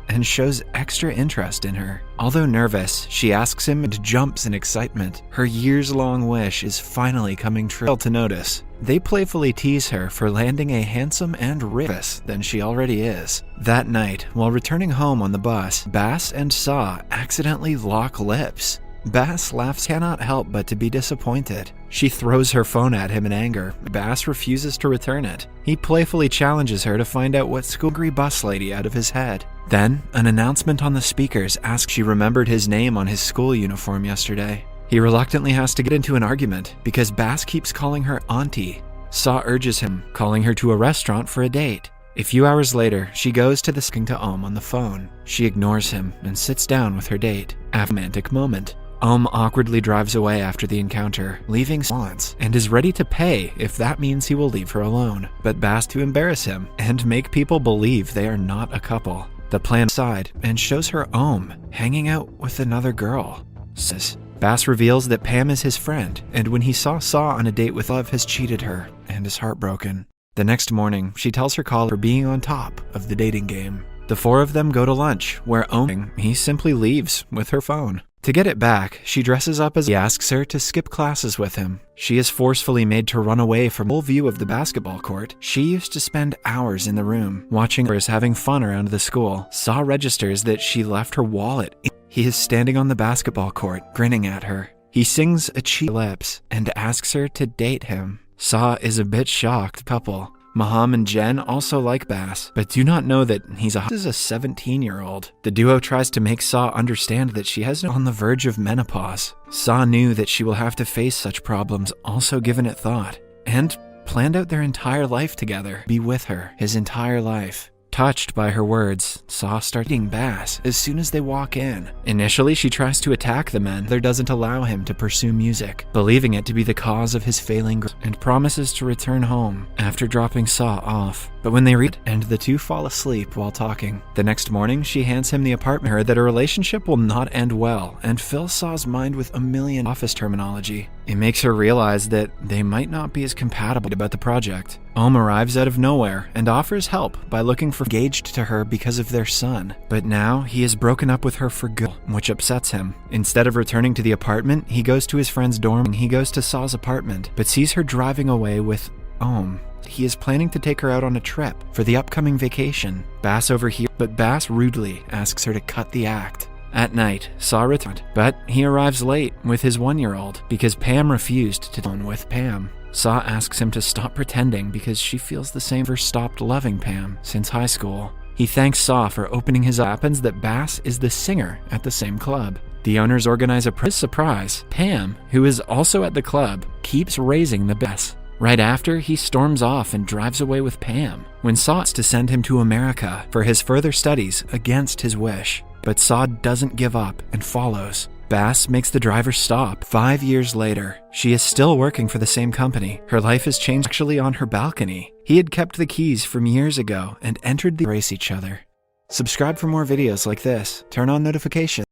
and shows extra interest in her. Although nervous, she asks him and jumps in excitement. Her years-long wish is finally coming true. To notice, they playfully tease her for landing a handsome and richer than she already is. That night, while returning home on the bus, Bass and Saw accidentally lock lips. Bass laughs, cannot help but to be disappointed. She throws her phone at him in anger. Bass refuses to return it. He playfully challenges her to find out what angry bus lady out of his head. Then, an announcement on the speakers asks she remembered his name on his school uniform yesterday. He reluctantly has to get into an argument because Bass keeps calling her auntie. Saw urges him, calling her to a restaurant for a date. A few hours later, she goes to the to on the phone. She ignores him and sits down with her date. A romantic moment. Awkwardly drives away after the encounter, leaving wants, and is ready to pay if that means he will leave her alone. But Bass to embarrass him and make people believe they are not a couple. The plan aside and shows her hanging out with another girl. Bass reveals that Pam is his friend, and when he saw on a date with Love has cheated her and is heartbroken. The next morning, she tells her caller for being on top of the dating game. The four of them go to lunch, where he simply leaves with her phone. To get it back, she dresses up as he asks her to skip classes with him. She is forcefully made to run away from full view of the basketball court. She used to spend hours in the room, watching others having fun around the school. Saw registers that she left her wallet. He is standing on the basketball court, grinning at her. He sings a cheap lips and asks her to date him. Saw is a bit shocked couple. Maham and Jen also like Bass, but do not know that he's a 17-year-old. The duo tries to make Saw understand that she has on the verge of menopause. Saw knew that she will have to face such problems, also given it thought, and planned out their entire life together, be with her his entire life. Touched by her words, Saw starts eating Bass as soon as they walk in. Initially, she tries to attack the man. There doesn't allow him to pursue music, believing it to be the cause of his failing and promises to return home after dropping Saw off. But when they read and the two fall asleep while talking. The next morning, she hands him the apartment her that a relationship will not end well and fills Saw's mind with a million office terminology. It makes her realize that they might not be as compatible about the project. Arrives out of nowhere and offers help by looking for engaged to her because of their son. But now he has broken up with her for good, which upsets him. Instead of returning to the apartment, he goes to his friend's dorm. He goes to Saw's apartment, but sees her driving away with He is planning to take her out on a trip for the upcoming vacation. Bass overhears, but Bass rudely asks her to cut the act. At night, Saw returns, but he arrives late with his 1-year-old because Pam refused to phone with Pam. Saw asks him to stop pretending because she feels the same for stopped loving Pam since high school. He thanks Saw for opening his eyes. Happens that Bass is the singer at the same club. The owners organize a surprise. Pam, who is also at the club, keeps raising the Bass. Right after, he storms off and drives away with Pam, when Saw wants to send him to America for his further studies against his wish. But Saw doesn't give up and follows. Bass makes the driver stop. 5 years later, she is still working for the same company. Her life has changed actually on her balcony. He had kept the keys from years ago and entered the embrace each other. Subscribe for more videos like this. Turn on notifications.